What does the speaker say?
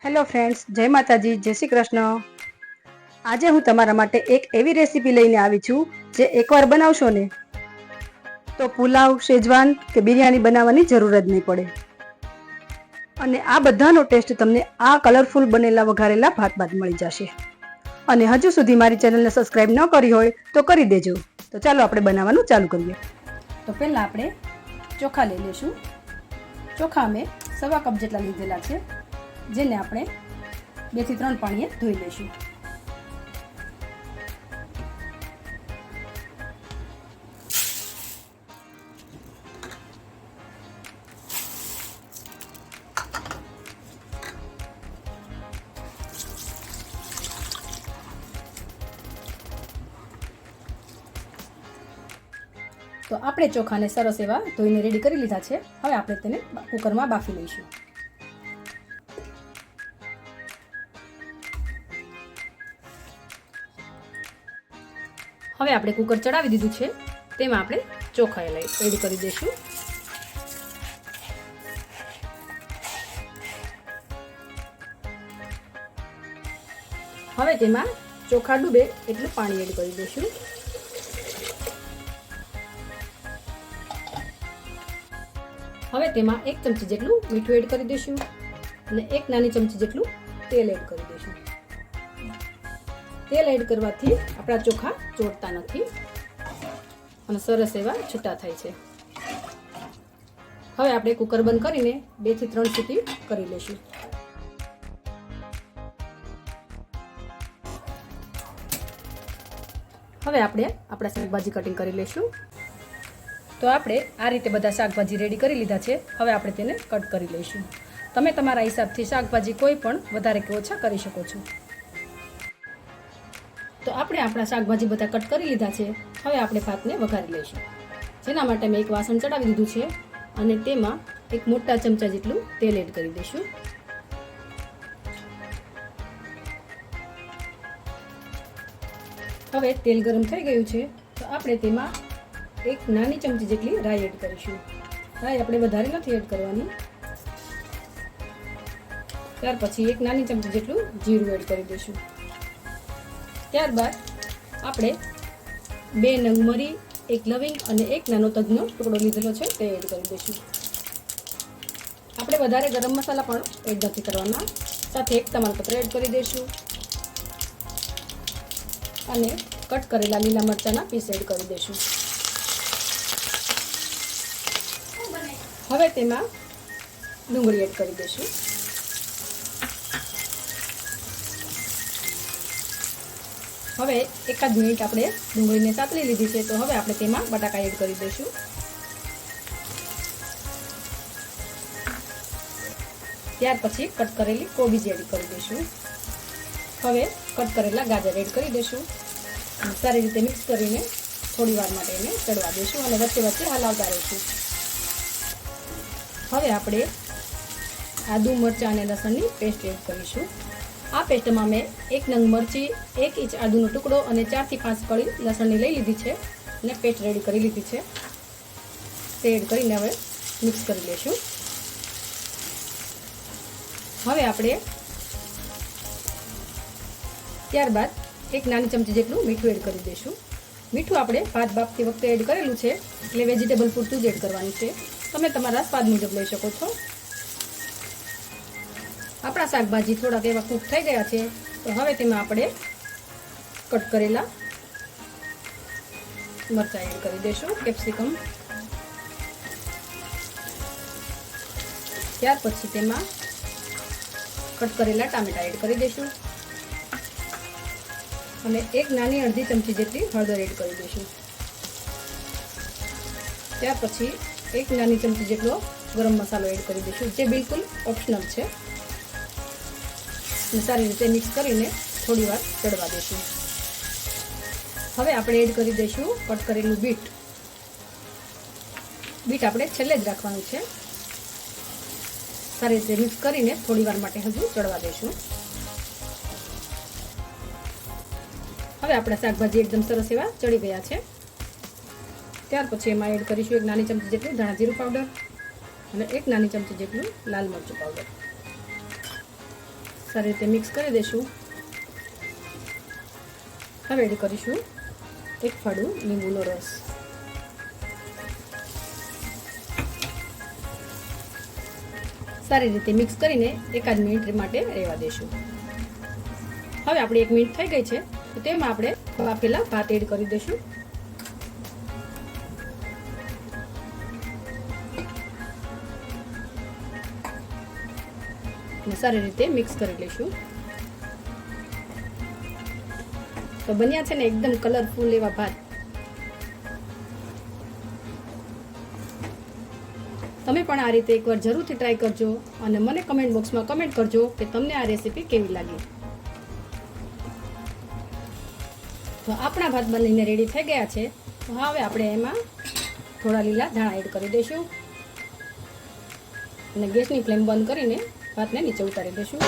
Hello friends, જય માતાજી, જય શ્રી કૃષ્ણ। આજે હું તમારા માટે એક એવી રેસીપી લઈને આવી છું જે એકવાર બનાવશો ને તો પુલાવ, શેજવાન કે બિરયાની બનાવવાની જરૂર જ નહીં પડે। અને આ બધાનો ટેસ્ટ તમને આ કલરફુલ બનેલા વઘારેલા ભાત બાદ મળી જશે। અને હજુ સુધી મારી ચેનલને સબસ્ક્રાઇબ ન કરી હોય તો કરી દેજો। તો ચાલો આપણે બનાવવાનું ચાલુ કરીએ। તો પહેલાં આપણે ચોખા લઈ લઈશું। ચોખા મેં સવા કપ જેટલા લીધેલા છે, જેને આપણે 2 થી 3 પાણીએ ધોઈ લઈશું। તો આપણે ચોખાને સરસ એવા ધોઈને રેડી કરી લીધા છે। હવે આપણે તેને કુકરમાં બાફી લઈશું। હવે આપણે કુકર ચડાવી દીધું છે, તેમાં આપણે ચોખા એડ કરી દઈશું। હવે તેમાં ચોખા ડૂબે એટલું પાણી એડ કરી દઈશું। હવે તેમાં 1 ચમચી જેટલું મીઠું એડ કરી દઈશું અને 1 નાની ચમચી જેટલું તેલ એડ કરી દઈશું। તેલ એડ કરવાથી આપણા ચોખા ચોટતા નથી અને સરસ એવા છૂટા થાય છે। હવે આપણે કુકર બંધ કરીને 2 થી 3 સીટી કરી લઈશું। હવે આપણે આપણા શાકભાજી કટિંગ કરી લઈશું। તો આપણે આ રીતે બધા શાકભાજી રેડી કરી લીધા છે। હવે આપણે તેને કટ કરી લઈશું। તમે તમારા હિસાબથી શાકભાજી કોઈ પણ વધારે કે ઓછા કરી શકો છો। તો આપણે આપણા શાકભાજી બધા કટ કરી લીધા છે। હવે આપણે ભાતને વઘારી લઈશું, જેના માટે મેં એક વાસણ ચડાવી દીધું છે અને તેમાં 1 મોટા ચમચા જેટલું તેલ એડ કરી દઈશું। હવે તેલ ગરમ થઈ ગયું છે, તો આપણે તેમાં 1 નાની ચમચી જેટલી રાઈ એડ કરીશું। રાઈ આપણે વધારે નથી એડ કરવાની। ત્યાર પછી 1 નાની ચમચી જેટલું જીરું એડ કરી દઈશું। ત્યારબાદ આપણે 2 નંગ મરી, 1 લવિંગ અને 1 નાનો તજનો ટુકડો લીધેલો છે તે એડ કરી દઈશું। આપણે વધારે ગરમ મસાલા પણ એડ નથી કરવાના। સાથે 1 તમાલપત્ર એડ કરી દઈશું અને કટ કરેલા લીલા મરચાંના પીસ એડ કરી દઈશું। હવે તેમાં ડુંગળી એડ કરી દઈશું। હવે 1 મિનિટ આપણે ડુંગળીને સાતળી લીધી છે, તો હવે આપણે તેમાં બટાકા એડ કરી દઈશું। ત્યાર પછી કટ કરેલી કોબીજ એડ કરી દઈશું। હવે કટ કરેલા ગાજર એડ કરી દઈશું અને સારી રીતે મિક્સ કરીને થોડી વાર માટે એને ચડવા દઈશું અને વચ્ચે વચ્ચે હલાવતા રહીશું। હવે આપણે આદુ, મરચાં અને લસણની પેસ્ટ એડ કરીશું। આ પેસ્ટમાં મેં 1 નંગ મરચી, 1 ઇંચ આદુનો ટુકડો અને 4 થી 5 કળી લસણની લઈ લીધી છે અને પેસ્ટ રેડી કરી લીધી છે। તે એડ કરીને હવે મિક્સ કરી લઈશું। હવે આપણે ત્યારબાદ 1 નાની ચમચી જેટલું મીઠું એડ કરી દઈશું। મીઠું આપણે ભાત બાફતી વખતે એડ કરેલું છે, એટલે વેજીટેબલ પૂરતું જ એડ કરવાનું છે। તમે તમારા સ્વાદ મુજબ લઈ શકો છો। આપણા શાકભાજી થોડાક એવા કૂક થઈ ગયા છે, તો હવે તેમાં આપણે કટ કરેલા મરચાં એડ કરી દઈશું, કેપ્સિકમ। ત્યાર પછી તેમાં કટ કરેલા ટામેટા એડ કરી દઈશું અને 1 નાની અડધી ચમચી જેટલી હળદર એડ કરી દઈશું। ત્યાર પછી 1 નાની ચમચી જેટલો ગરમ મસાલો એડ કરી દઈશું, જે બિલકુલ ઓપ્શનલ છે। સારી રીતે મિક્સ કરીને થોડી વાર ચડવા દઈશું। હવે આપણે એડ કરી દઈશું કટ કરેલું બીટ। બીટ આપણે છેલ્લે જ રાખવાનું છે। સારી રીતે મિક્સ કરીને થોડી વાર માટે હજુ ચડવા દઈશું। હવે આપણા શાકભાજી એકદમ સરસ એવા ચડી ગયા છે। ત્યાર પછી એમાં એડ કરીશું 1 નાની ચમચી જેટલું ધાણા જીરું પાવડર અને 1 નાની ચમચી જેટલું લાલ મરચું પાવડર। સારી રીતે મિક્સ કરી દઈશું. હવે એડ કરીશું 1 ફાડું લીંબુનો રસ. સારી રીતે મિક્સ કરીને 1 મિનિટ માટે રહેવા દઈશું. હવે આપણે 1 મિનિટ થઈ ગઈ છે તો તેમાં આપણે બાફેલા ભાત એડ કરી દઈશું. અને સારી રીતે મિક્સ કરી લઈશું. તો બન્યા છે ને એકદમ કલરફુલ એવા ભાત. તમે પણ આ રીતે એકવાર જરૂરથી ટ્રાય કરજો અને મને કમેન્ટ બોક્સમાં કમેન્ટ કરજો કે તમને આ રેસીપી કેવી લાગી. તો આપણા ભાત બનીને રેડી થઈ ગયા છે. તો હવે આપણે એમાં થોડા લીલા ધાણા એડ કરી દઈશું અને ગેસની ફ્લેમ બંધ કરીને ભાતને નીચે ઉતારી દઈશું.